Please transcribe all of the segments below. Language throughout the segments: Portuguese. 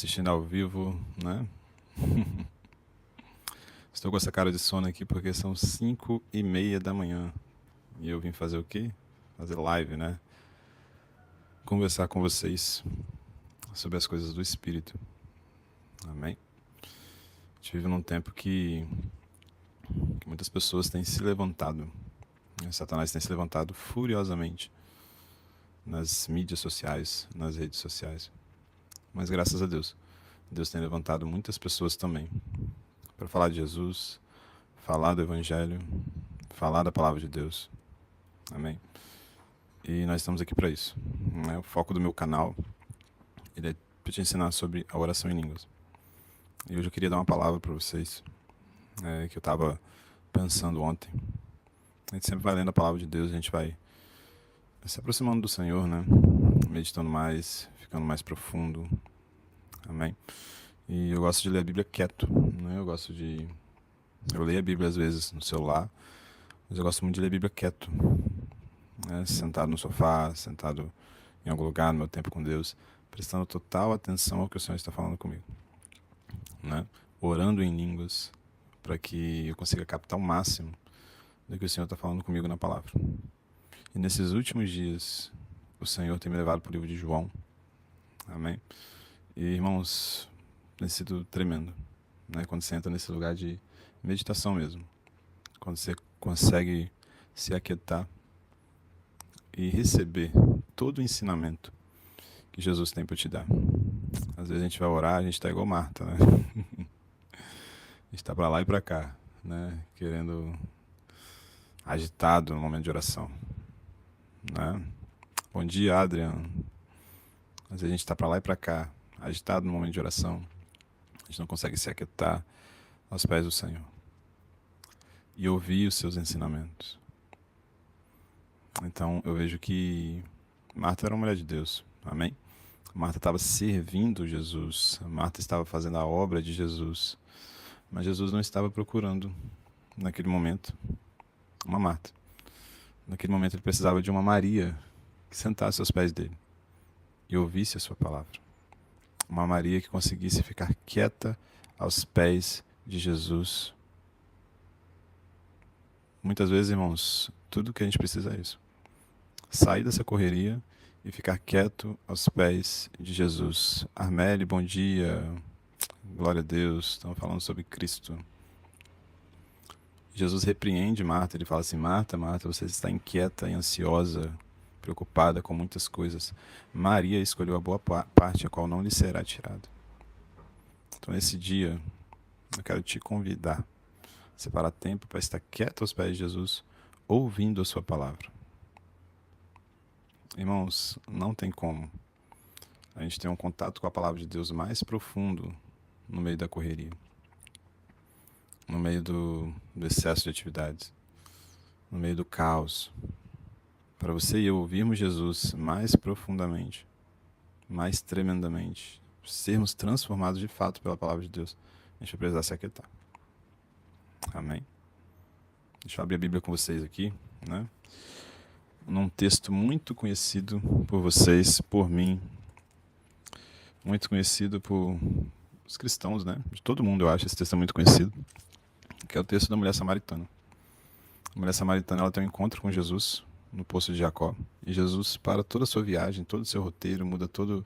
assistindo ao vivo, né? Estou com essa cara de sono aqui porque são 5:30 da manhã. E eu vim fazer o quê? Fazer live, né? Conversar com vocês sobre as coisas do Espírito. Amém? A gente vive num tempo que muitas pessoas têm se levantado. Satanás tem se levantado furiosamente nas mídias sociais, nas redes sociais. Mas graças a Deus, Deus tem levantado muitas pessoas também para falar de Jesus, falar do Evangelho, falar da Palavra de Deus. Amém? E nós estamos aqui para isso. O foco do meu canal ele é para te ensinar sobre a oração em línguas. E hoje eu queria dar uma palavra para vocês, que eu estava pensando ontem. A gente sempre vai lendo a Palavra de Deus, a gente vai se aproximando do Senhor, né? Meditando mais, ficando mais profundo. Amém? E eu gosto de ler a Bíblia quieto, né? Eu leio a Bíblia às vezes no celular, mas eu gosto muito de ler a Bíblia quieto, né? Sentado no sofá, sentado em algum lugar no meu tempo com Deus, prestando total atenção ao que o Senhor está falando comigo, né? Orando em línguas, para que eu consiga captar o máximo do que o Senhor está falando comigo na palavra. E nesses últimos dias, o Senhor tem me levado para o livro de João. Amém? E, irmãos, tem sido tremendo, né? Quando você entra nesse lugar de meditação mesmo. Quando você consegue se aquietar e receber todo o ensinamento que Jesus tem para te dar. Às vezes a gente vai orar, a gente está igual Marta, né? A gente está para lá e para cá, né? Querendo... agitado no momento de oração, né? Bom dia, Adrian. Às vezes a gente está para lá e para cá, agitado no momento de oração. A gente não consegue se aquietar aos pés do Senhor e ouvir os seus ensinamentos. Então eu vejo que Marta era uma mulher de Deus, amém? Marta estava servindo Jesus, Marta estava fazendo a obra de Jesus, mas Jesus não estava procurando, naquele momento, uma Marta. Naquele momento ele precisava de uma Maria que sentasse aos pés dele e ouvisse a sua palavra. Uma Maria que conseguisse ficar quieta aos pés de Jesus. Muitas vezes, irmãos, tudo que a gente precisa é isso. Sair dessa correria e ficar quieto aos pés de Jesus. Armelle, bom dia. Glória a Deus. Estamos falando sobre Cristo. Jesus repreende Marta. Ele fala assim: Marta, Marta, você está inquieta e ansiosa, preocupada com muitas coisas. Maria escolheu a boa parte, a qual não lhe será tirada. Então, nesse dia, eu quero te convidar a separar tempo para estar quieto aos pés de Jesus, ouvindo a sua palavra. Irmãos, não tem como a gente ter um contato com a palavra de Deus mais profundo no meio da correria, no meio do excesso de atividades, no meio do caos. Para você e eu ouvirmos Jesus mais profundamente, mais tremendamente, sermos transformados de fato pela palavra de Deus, a gente vai precisar se aquietar. Amém? Deixa eu abrir a Bíblia com vocês aqui, né? Num texto muito conhecido por vocês, por mim, muito conhecido por os cristãos, né? De todo mundo, eu acho, esse texto é muito conhecido, que é o texto da mulher samaritana. A mulher samaritana, ela tem um encontro com Jesus no poço de Jacó, e Jesus para toda a sua viagem, todo o seu roteiro, muda todo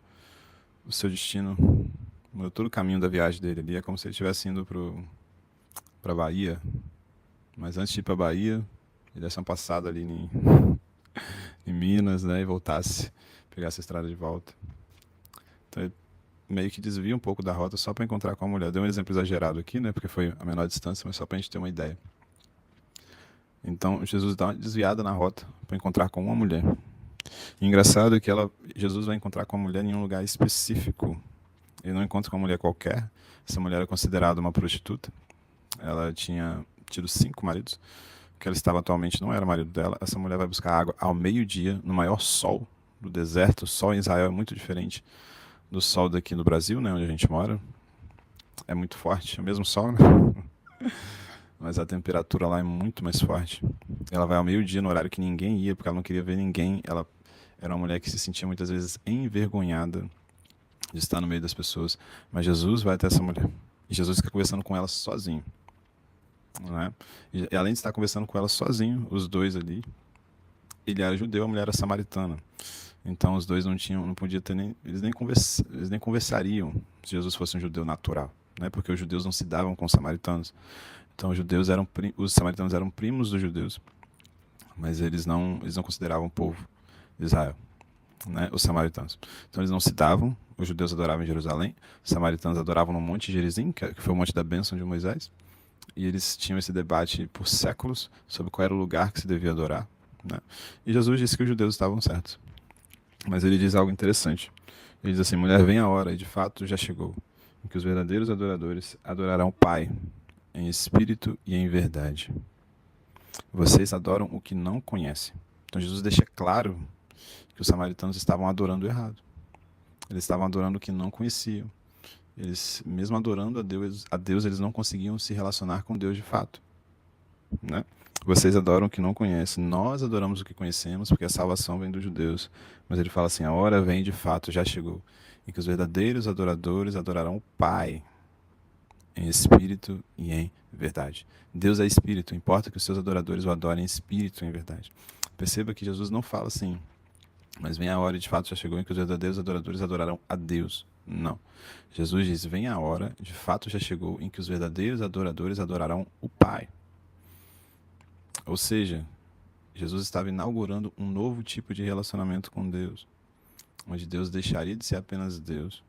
o seu destino, muda todo o caminho da viagem dele ali. É como se ele estivesse indo para Bahia, mas antes de ir para Bahia, ele desse uma passada ali em Minas, né, e voltasse, pegasse a estrada de volta. Então ele meio que desvia um pouco da rota só para encontrar com a mulher. Deu um exemplo exagerado aqui, né, porque foi a menor distância, mas só para a gente ter uma ideia. Então Jesus dá uma desviada na rota para encontrar com uma mulher. E engraçado é que Jesus vai encontrar com a mulher em um lugar específico. Ele não encontra com uma mulher qualquer. Essa mulher é considerada uma prostituta. Ela tinha tido 5 maridos. O que ela estava atualmente não era o marido dela. Essa mulher vai buscar água ao meio-dia, no maior sol do deserto. O sol em Israel é muito diferente do sol daqui no Brasil, né, onde a gente mora. É muito forte, é o mesmo sol, né? Mas a temperatura lá é muito mais forte. Ela vai ao meio-dia, no horário que ninguém ia, porque ela não queria ver ninguém. Ela era uma mulher que se sentia muitas vezes envergonhada de estar no meio das pessoas. Mas Jesus vai até essa mulher. E Jesus fica conversando com ela sozinho. Né? E além de estar conversando com ela sozinho, os dois ali, ele era judeu, a mulher era samaritana. Então os dois não podia ter nem, eles nem conversariam se Jesus fosse um judeu natural, né? Porque os judeus não se davam com os samaritanos. Então os samaritanos eram primos dos judeus, mas eles não consideravam o povo de Israel, né? Os samaritanos. Então eles não se davam, os judeus adoravam em Jerusalém, os samaritanos adoravam no Monte Gerizim, que foi o monte da bênção de Moisés, e eles tinham esse debate por séculos sobre qual era o lugar que se devia adorar, né? E Jesus disse que os judeus estavam certos. Mas ele diz algo interessante. Ele diz assim: mulher, vem a hora, e de fato já chegou, em que os verdadeiros adoradores adorarão o Pai, em espírito e em verdade. Vocês adoram o que não conhecem. Então Jesus deixa claro que os samaritanos estavam adorando errado. Eles estavam adorando o que não conheciam. Eles, mesmo adorando a Deus, eles não conseguiam se relacionar com Deus de fato, né? Vocês adoram o que não conhecem. Nós adoramos o que conhecemos, porque a salvação vem dos judeus. Mas ele fala assim: a hora vem de fato, já chegou, em que os verdadeiros adoradores adorarão o Pai, em espírito e em verdade. Deus é espírito, importa que os seus adoradores o adorem em espírito e em verdade. Perceba que Jesus não fala assim: mas vem a hora e de fato já chegou em que os verdadeiros adoradores adorarão a Deus. Não. Jesus diz: vem a hora, de fato já chegou, em que os verdadeiros adoradores adorarão o Pai. Ou seja, Jesus estava inaugurando um novo tipo de relacionamento com Deus, onde Deus deixaria de ser apenas Deus,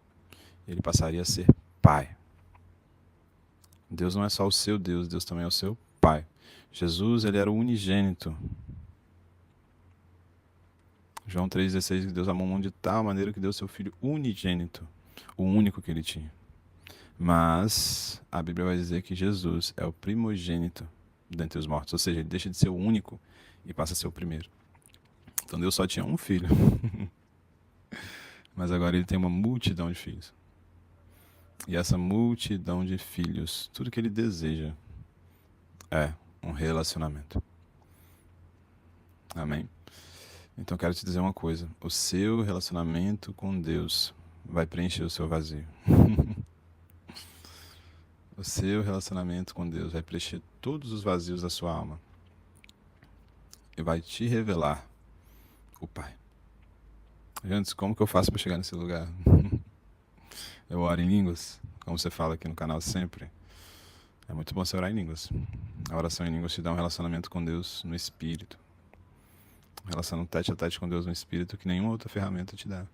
e ele passaria a ser Pai. Deus não é só o seu Deus, Deus também é o seu Pai. Jesus, ele era o unigênito. João 3,16, que Deus amou o mundo de tal maneira que deu seu Filho unigênito, o único que ele tinha. Mas a Bíblia vai dizer que Jesus é o primogênito dentre os mortos, ou seja, ele deixa de ser o único e passa a ser o primeiro. Então Deus só tinha um filho, mas agora ele tem uma multidão de filhos. E essa multidão de filhos, tudo que ele deseja é um relacionamento. Amém? Então quero te dizer uma coisa: o seu relacionamento com Deus vai preencher o seu vazio. O seu relacionamento com Deus vai preencher todos os vazios da sua alma e vai te revelar o Pai. Gente, como que eu faço para chegar nesse lugar? Eu oro em línguas, como você fala aqui no canal sempre. É muito bom você orar em línguas. A oração em línguas te dá um relacionamento com Deus no Espírito. Um relacionamento tete a tete com Deus no Espírito que nenhuma outra ferramenta te dá.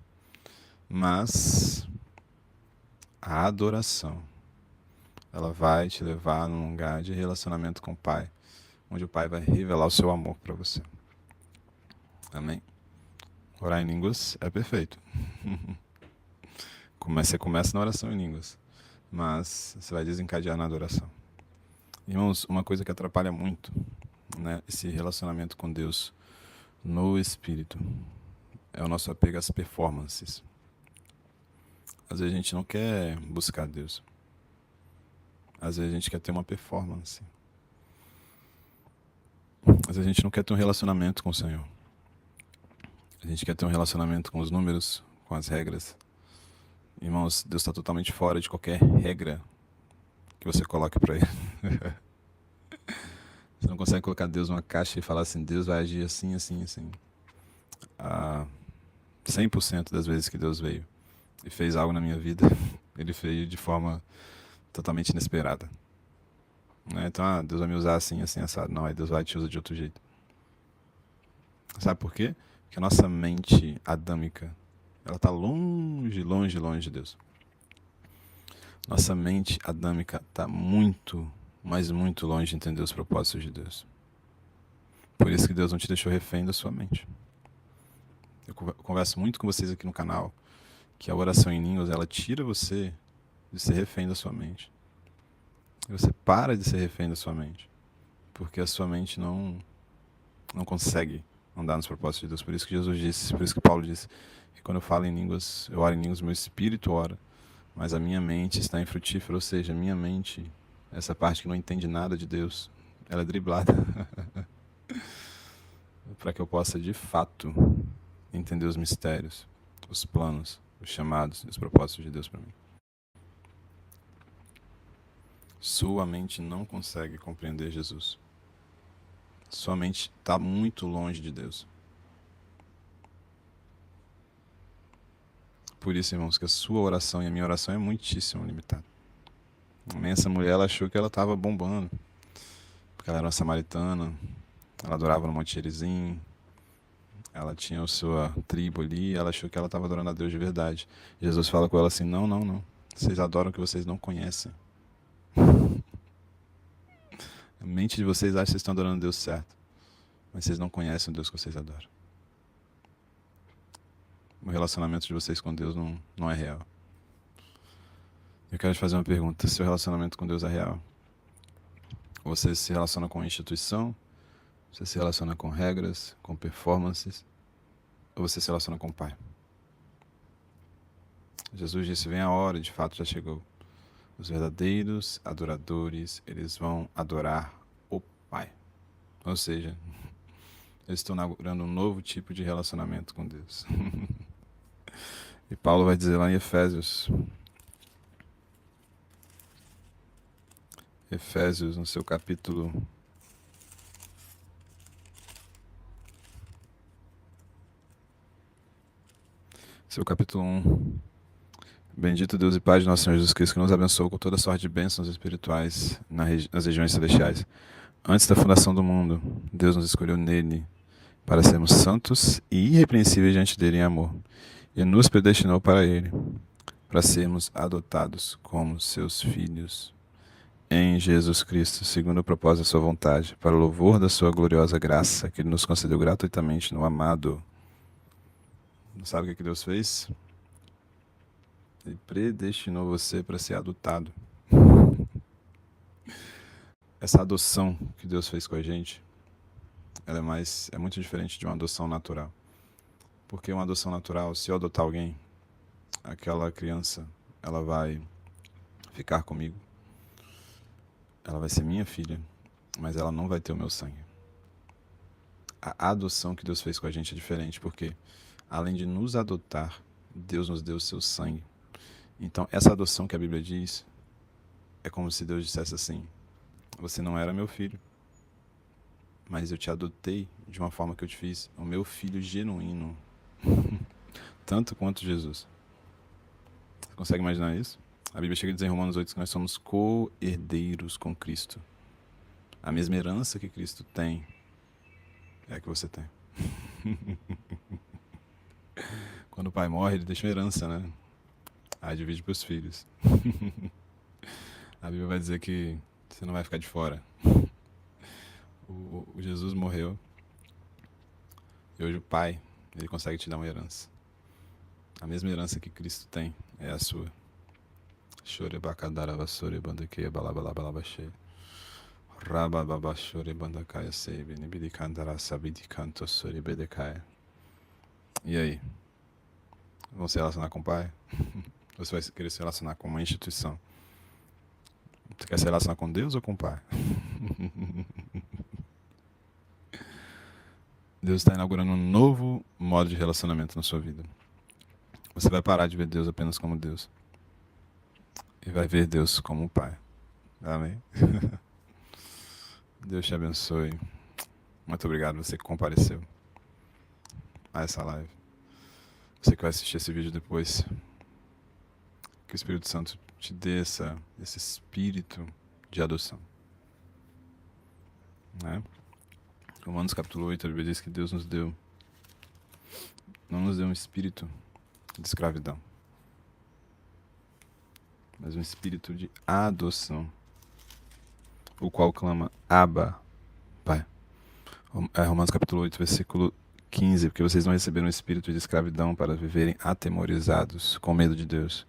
Mas a adoração, ela vai te levar num lugar de relacionamento com o Pai, onde o Pai vai revelar o seu amor para você. Amém? Orar em línguas é perfeito. Você começa na oração em línguas, mas você vai desencadear na adoração. Irmãos, uma coisa que atrapalha muito, né, esse relacionamento com Deus no Espírito é o nosso apego às performances. Às vezes a gente não quer buscar Deus. Às vezes a gente quer ter uma performance. Às vezes a gente não quer ter um relacionamento com o Senhor. A gente quer ter um relacionamento com os números, com as regras. Irmãos, Deus está totalmente fora de qualquer regra que você coloque para Ele. Você não consegue colocar Deus numa caixa e falar assim: Deus vai agir assim, assim, assim. 100% das vezes que Deus veio e fez algo na minha vida, Ele fez de forma totalmente inesperada. Né? Então, Deus vai me usar assim, assim, assado. Não, aí Deus vai te usar de outro jeito. Sabe por quê? Porque a nossa mente adâmica, ela está longe, longe, longe de Deus. Nossa mente adâmica está muito, mas muito longe de entender os propósitos de Deus. Por isso que Deus não te deixou refém da sua mente. Eu converso muito com vocês aqui no canal que a oração em línguas, ela tira você de ser refém da sua mente. E você para de ser refém da sua mente. Porque a sua mente não consegue andar nos propósitos de Deus. Por isso que Jesus disse, por isso que Paulo disse, que quando eu falo em línguas, eu oro em línguas, meu espírito ora, mas a minha mente está infrutífera, ou seja, a minha mente, essa parte que não entende nada de Deus, ela é driblada. Para que eu possa, de fato, entender os mistérios, os planos os chamados e os propósitos de Deus para mim. Sua mente não consegue compreender Jesus. Sua mente está muito longe de Deus. Por isso, irmãos, que a sua oração e a minha oração é muitíssimo limitada. Essa mulher, ela achou que ela estava bombando, porque ela era uma samaritana, ela adorava no Monte Gerizim, ela tinha a sua tribo ali, ela achou que ela estava adorando a Deus de verdade. Jesus fala com ela assim, não, não, não, vocês adoram o que vocês não conhecem. A mente de vocês acha que vocês estão adorando Deus certo, mas vocês não conhecem o Deus que vocês adoram. O relacionamento de vocês com Deus não é real. Eu quero te fazer uma pergunta. Seu relacionamento com Deus é real? Você se relaciona com a instituição? Você se relaciona com regras, com performances? Ou você se relaciona com o Pai? Jesus disse, vem a hora, de fato já chegou. Os verdadeiros adoradores, eles vão adorar o Pai. Ou seja, eu estou inaugurando um novo tipo de relacionamento com Deus. E Paulo vai dizer lá em Efésios, no seu capítulo 1. Bendito Deus e Pai de nosso Senhor Jesus Cristo, que nos abençoou com toda sorte de bênçãos espirituais nas regiões celestiais. Antes da fundação do mundo, Deus nos escolheu nele para sermos santos e irrepreensíveis diante dele em amor, e nos predestinou para ele, para sermos adotados como seus filhos em Jesus Cristo, segundo o propósito da sua vontade, para o louvor da sua gloriosa graça, que ele nos concedeu gratuitamente no amado. Sabe o que Deus fez? Ele predestinou você para ser adotado. Essa adoção que Deus fez com a gente, ela é muito diferente de uma adoção natural. Porque uma adoção natural, se eu adotar alguém, aquela criança, ela vai ficar comigo. Ela vai ser minha filha, mas ela não vai ter o meu sangue. A adoção que Deus fez com a gente é diferente, porque além de nos adotar, Deus nos deu o seu sangue. Então, essa adoção que a Bíblia diz, é como se Deus dissesse assim, você não era meu filho, mas eu te adotei de uma forma que eu te fiz o meu filho genuíno, tanto quanto Jesus. Você consegue imaginar isso? A Bíblia chega a dizer em Romanos 8 que nós somos co-herdeiros com Cristo. A mesma herança que Cristo tem é a que você tem. Quando o pai morre, ele deixa uma herança, né? Aí divide para os filhos. A Bíblia vai dizer que você não vai ficar de fora. O Jesus morreu e hoje o Pai, ele consegue te dar uma herança. A mesma herança que Cristo tem é a sua. Chore bacadara vasore bandakeia balabalabalabashe. Rabababashore bandakaya sebe nibidikandara sabidikanto sore bedekaya. E aí? Vão se relacionar com o Pai? Ou você vai querer se relacionar com uma instituição? Você quer se relacionar com Deus ou com o Pai? Deus está inaugurando um novo modo de relacionamento na sua vida. Você vai parar de ver Deus apenas como Deus. E vai ver Deus como um Pai. Amém? Deus te abençoe. Muito obrigado você que compareceu a essa live. Você que vai assistir esse vídeo depois. Que o Espírito Santo te dê esse espírito de adoção. Né? Romanos capítulo 8, a Bíblia diz que Deus não nos deu um espírito de escravidão, mas um espírito de adoção, o qual clama, Abba, Pai. Romanos capítulo 8, versículo 15, porque vocês não receberam um espírito de escravidão para viverem atemorizados, com medo de Deus,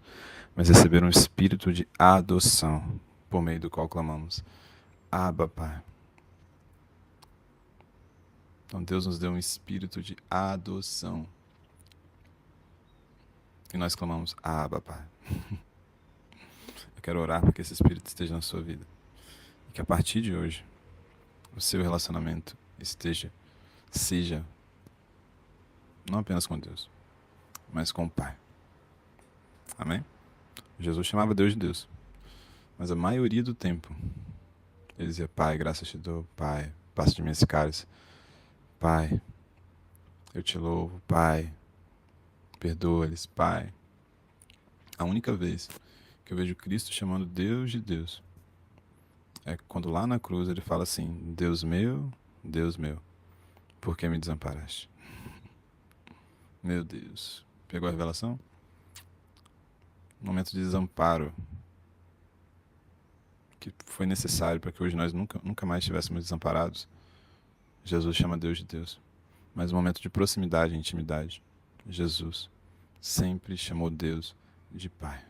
mas receberam um espírito de adoção, por meio do qual clamamos, Abba, Pai. Então Deus nos deu um espírito de adoção. E nós clamamos, Abba, Pai. Eu quero orar para que esse espírito esteja na sua vida. E que a partir de hoje, o seu relacionamento seja, não apenas com Deus, mas com o Pai. Amém? Jesus chamava Deus de Deus. Mas a maioria do tempo, ele dizia: Pai, graças te dou. Pai, passa de mim esse cálice. Pai, eu te louvo. Pai, perdoa-lhes. Pai. A única vez que eu vejo Cristo chamando Deus de Deus é quando lá na cruz ele fala assim: Deus meu, por que me desamparaste? Meu Deus. Pegou a revelação? Momento de desamparo que foi necessário para que hoje nós nunca mais estivéssemos desamparados. Jesus chama Deus de Deus. Mas no momento de proximidade e intimidade, Jesus sempre chamou Deus de Pai.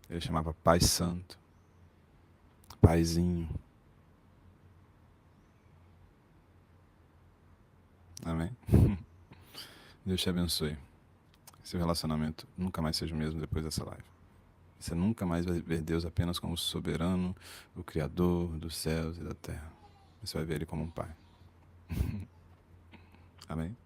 Ele chamava Pai Santo, Paizinho. Amém? Deus te abençoe. Seu relacionamento nunca mais seja o mesmo depois dessa live. Você nunca mais vai ver Deus apenas como o soberano, o Criador dos céus e da terra. Você vai ver Ele como um Pai. Amém?